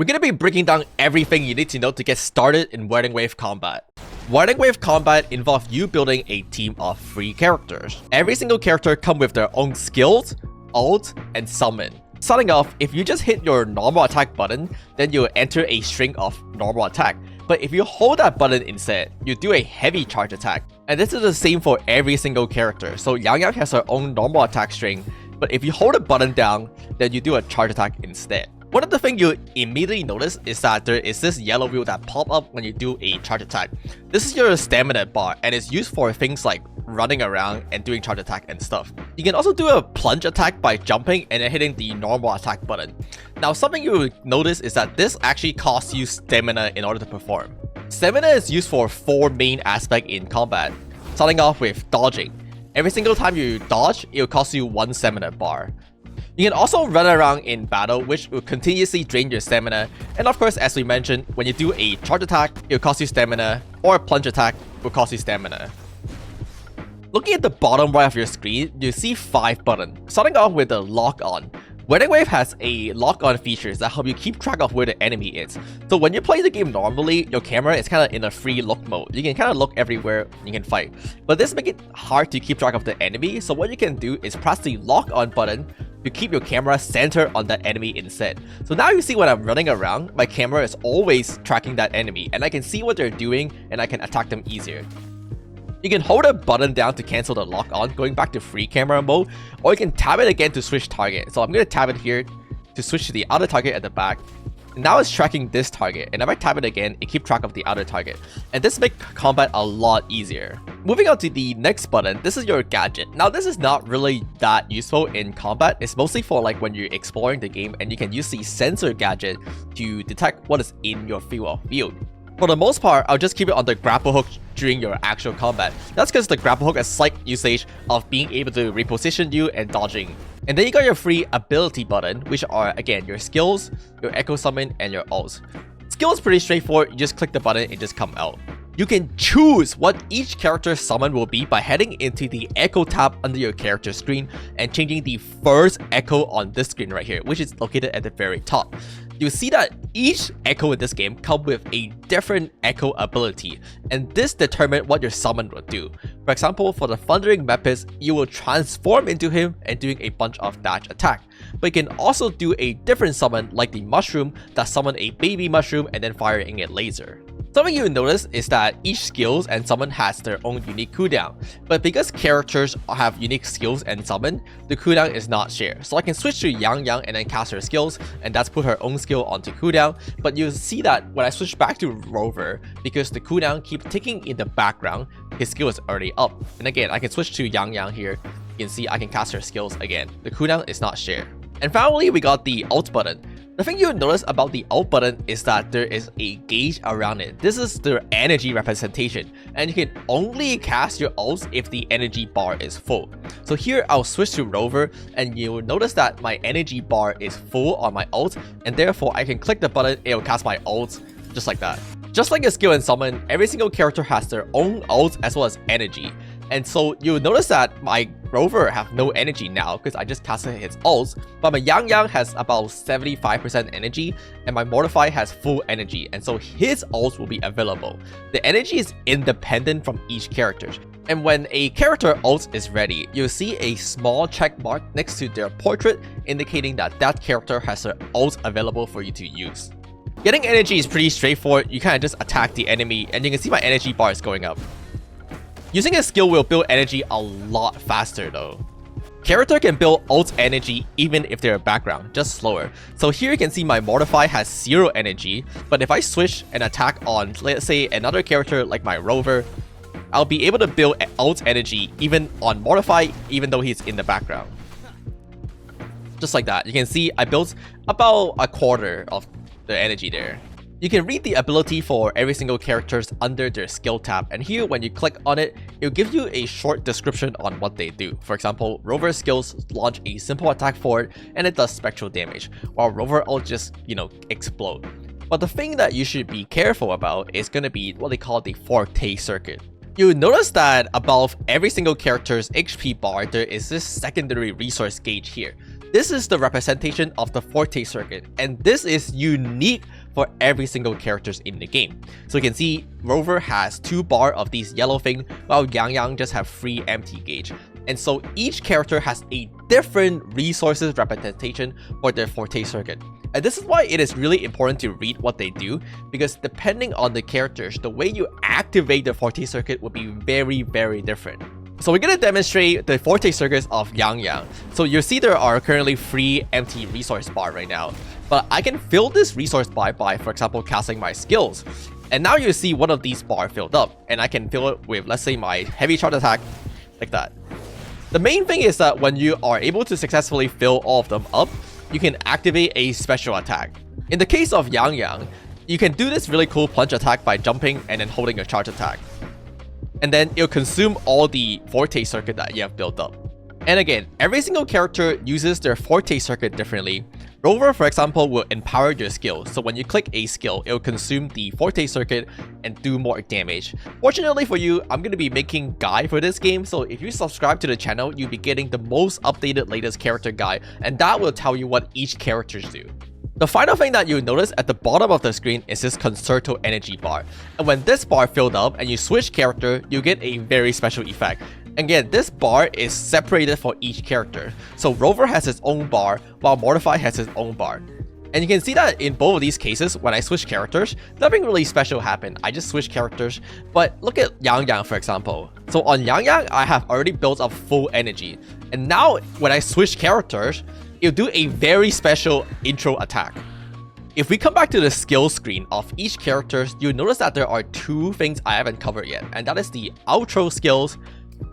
We're going to be breaking down everything you need to know to get started in Wuthering Wave combat. Wuthering Wave combat involves you building a team of 3 characters. Every single character comes with their own skills, ult, and summon. Starting off, if you just hit your normal attack button, then you'll enter a string of normal attack. But if you hold that button instead, you do a heavy charge attack. And this is the same for every single character. So Yang Yang has her own normal attack string, but if you hold the button down, then you do a charge attack instead. One of the things you immediately notice is that there is this yellow wheel that pops up when you do a charge attack. This is your stamina bar and it's used for things like running around and doing charge attack and stuff. You can also do a plunge attack by jumping and then hitting the normal attack button. Now something you will notice is that this actually costs you stamina in order to perform. Stamina is used for 4 main aspects in combat, starting off with dodging. Every single time you dodge, it will cost you 1 stamina bar. You can also run around in battle, which will continuously drain your stamina. And of course, as we mentioned, when you do a charge attack, it will cost you stamina, or a plunge attack will cost you stamina. Looking at the bottom right of your screen, you see 5 buttons. Starting off with the lock on. Wuthering Wave has a lock-on features that help you keep track of where the enemy is. So when you play the game normally, your camera is kind of in a free look mode. You can kind of look everywhere you can fight. But this makes it hard to keep track of the enemy, so what you can do is press the lock-on button to keep your camera centered on that enemy instead. So now you see when I'm running around, my camera is always tracking that enemy, and I can see what they're doing, and I can attack them easier. You can hold a button down to cancel the lock on, going back to free camera mode, or you can tap it again to switch target. So I'm going to tap it here to switch to the other target at the back. And now it's tracking this target, and if I tap it again, it keeps track of the other target. And this makes combat a lot easier. Moving on to the next button, this is your gadget. Now this is not really that useful in combat. It's mostly for like when you're exploring the game and you can use the sensor gadget to detect what is in your field of view. For the most part, I'll just keep it on the grapple hook during your actual combat. That's because the grapple hook has slight usage of being able to reposition you and dodging. And then you got your free ability button, which are again your skills, your echo summon, and your ults. Skill is pretty straightforward, you just click the button and just come out. You can choose what each character's summon will be by heading into the echo tab under your character screen and changing the first echo on this screen right here, which is located at the very top. You'll see that each echo in this game comes with a different echo ability, and this determines what your summon will do. For example, for the Thundering Mepis, you will transform into him and doing a bunch of dash attack. But you can also do a different summon like the Mushroom that summon a baby mushroom and then firing a laser. Something you'll notice is that each skills and summon has their own unique cooldown, but because characters have unique skills and summon, the cooldown is not shared. So I can switch to Yang Yang and then cast her skills, and that's put her own skill onto cooldown, but you'll see that when I switch back to Rover, because the cooldown keeps ticking in the background, his skill is already up. And again, I can switch to Yang Yang here, you can see I can cast her skills again. The cooldown is not shared. And finally, we got the ult button. The thing you'll notice about the ult button is that there is a gauge around it. This is their energy representation, and you can only cast your ults if the energy bar is full. So here I'll switch to Rover, and you'll notice that my energy bar is full on my ult, and therefore I can click the button, it will cast my ult just like that. Just like a skill and summon, every single character has their own ult as well as energy. And so you'll notice that my Rover have no energy now because I just casted his ults, but my Yang Yang has about 75% energy and my Mortify has full energy, and so his ults will be available. The energy is independent from each character. And when a character ult is ready, you'll see a small check mark next to their portrait indicating that that character has their ult available for you to use. Getting energy is pretty straightforward. You kind of just attack the enemy and you can see my energy bar is going up. Using a skill will build energy a lot faster though. Character can build ult energy even if they're background, just slower. So here you can see my Mortify has 0 energy, but if I switch and attack on, let's say, another character like my Rover, I'll be able to build ult energy even on Mortify, even though he's in the background. Just like that. You can see I built about a quarter of the energy there. You can read the ability for every single characters under their skill tab, and here when you click on it, it'll give you a short description on what they do. For example, Rover skills launch a simple attack forward and it does spectral damage, while Rover will just, explode. But the thing that you should be careful about is going to be what they call the forte circuit. You'll notice that above every single character's HP bar, there is this secondary resource gauge here. This is the representation of the forte circuit, and this is unique for every single characters in the game. So you can see Rover has 2 bar of these yellow thing, while Yang Yang just have 3 empty gauge. And so each character has a different resources representation for their forte circuit. And this is why it is really important to read what they do, because depending on the characters, the way you activate the forte circuit will be very, very different. So we're going to demonstrate the forte circuits of Yang Yang. So you'll see there are currently 3 empty resource bar right now. But I can fill this resource bar by, for example, casting my skills. And now you see one of these bar filled up. And I can fill it with, let's say, my heavy charge attack, like that. The main thing is that when you are able to successfully fill all of them up, you can activate a special attack. In the case of Yang Yang, you can do this really cool plunge attack by jumping and then holding a charge attack. And then it'll consume all the forte circuit that you have built up. And again, every single character uses their forte circuit differently. Rover, for example, will empower your skill. So when you click a skill, it'll consume the forte circuit and do more damage. Fortunately for you, I'm going to be making guide for this game. So if you subscribe to the channel, you'll be getting the most updated latest character guide. And that will tell you what each characters do. The final thing that you'll notice at the bottom of the screen is this concerto energy bar. And when this bar filled up and you switch character, you get a very special effect. Again, this bar is separated for each character. So Rover has his own bar, while Mortify has his own bar. And you can see that in both of these cases, when I switch characters, nothing really special happened. I just switch characters. But look at Yang Yang, for example. So on Yang Yang, I have already built up full energy. And now, when I switch characters, it'll do a very special intro attack. If we come back to the skill screen of each character, you'll notice that there are 2 things I haven't covered yet. And that is the outro skills,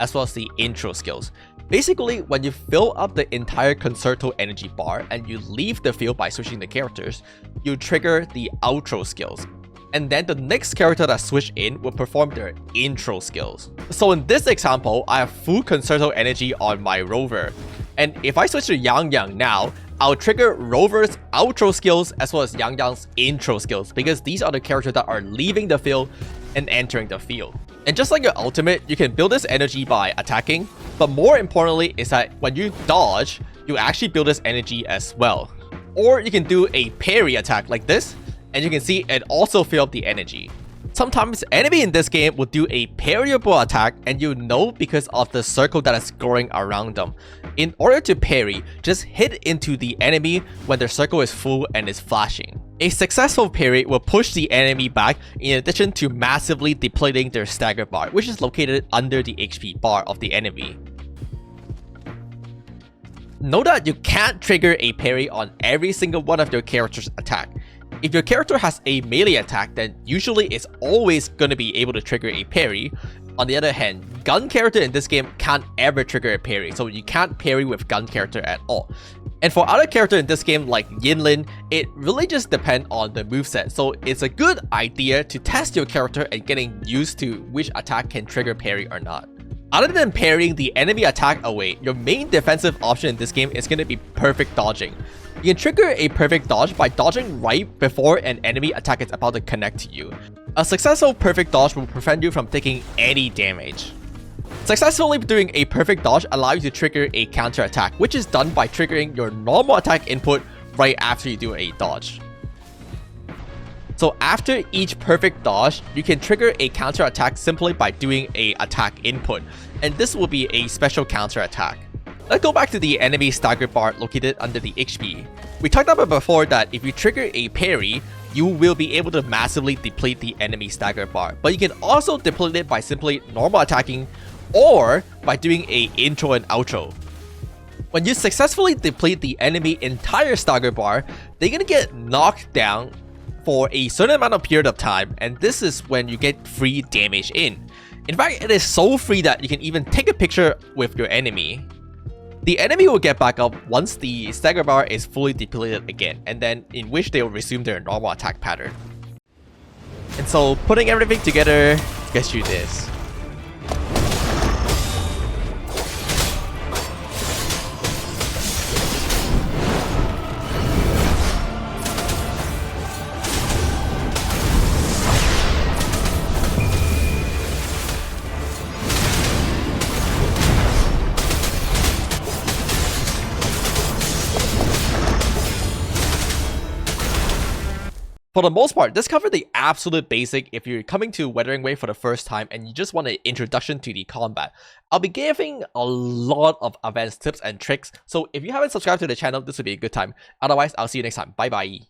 as well as the intro skills. Basically, when you fill up the entire concerto energy bar and you leave the field by switching the characters, you trigger the outro skills. And then the next character that switch in will perform their intro skills. So in this example, I have full concerto energy on my Rover. And if I switch to Yang Yang now, I'll trigger Rover's outro skills as well as Yang Yang's intro skills, because these are the characters that are leaving the field and entering the field. And just like your ultimate, you can build this energy by attacking, but more importantly is that when you dodge, you actually build this energy as well. Or you can do a parry attack like this, and you can see it also fill up the energy. Sometimes enemy in this game will do a parryable attack, and you know because of the circle that is going around them. In order to parry, just hit into the enemy when their circle is full and is flashing. A successful parry will push the enemy back in addition to massively depleting their stagger bar, which is located under the HP bar of the enemy. Note that you can't trigger a parry on every single one of your character's attack. If your character has a melee attack, then usually it's always going to be able to trigger a parry. On the other hand, gun character in this game can't ever trigger a parry, so you can't parry with gun character at all. And for other character in this game like Yinlin, it really just depends on the moveset, so it's a good idea to test your character and getting used to which attack can trigger parry or not. Other than parrying the enemy attack away, your main defensive option in this game is going to be perfect dodging. You can trigger a perfect dodge by dodging right before an enemy attack is about to connect to you. A successful perfect dodge will prevent you from taking any damage. Successfully doing a perfect dodge allows you to trigger a counter attack, which is done by triggering your normal attack input right after you do a dodge. So after each perfect dodge, you can trigger a counter attack simply by doing a attack input, and this will be a special counter attack. Let's go back to the enemy stagger bar located under the HP. We talked about before that if you trigger a parry, you will be able to massively deplete the enemy stagger bar, but you can also deplete it by simply normal attacking or by doing a intro and outro. When you successfully deplete the enemy entire stagger bar, they're gonna get knocked down for a certain amount of period of time, and this is when you get free damage in. In fact, it is so free that you can even take a picture with your enemy. The enemy will get back up once the stagger bar is fully depleted again, and then in which they will resume their normal attack pattern. And so putting everything together gets you this. For the most part, this covered the absolute basic if you're coming to Wuthering Waves for the first time and you just want an introduction to the combat. I'll be giving a lot of advanced tips and tricks, so if you haven't subscribed to the channel, this would be a good time. Otherwise, I'll see you next time. Bye bye.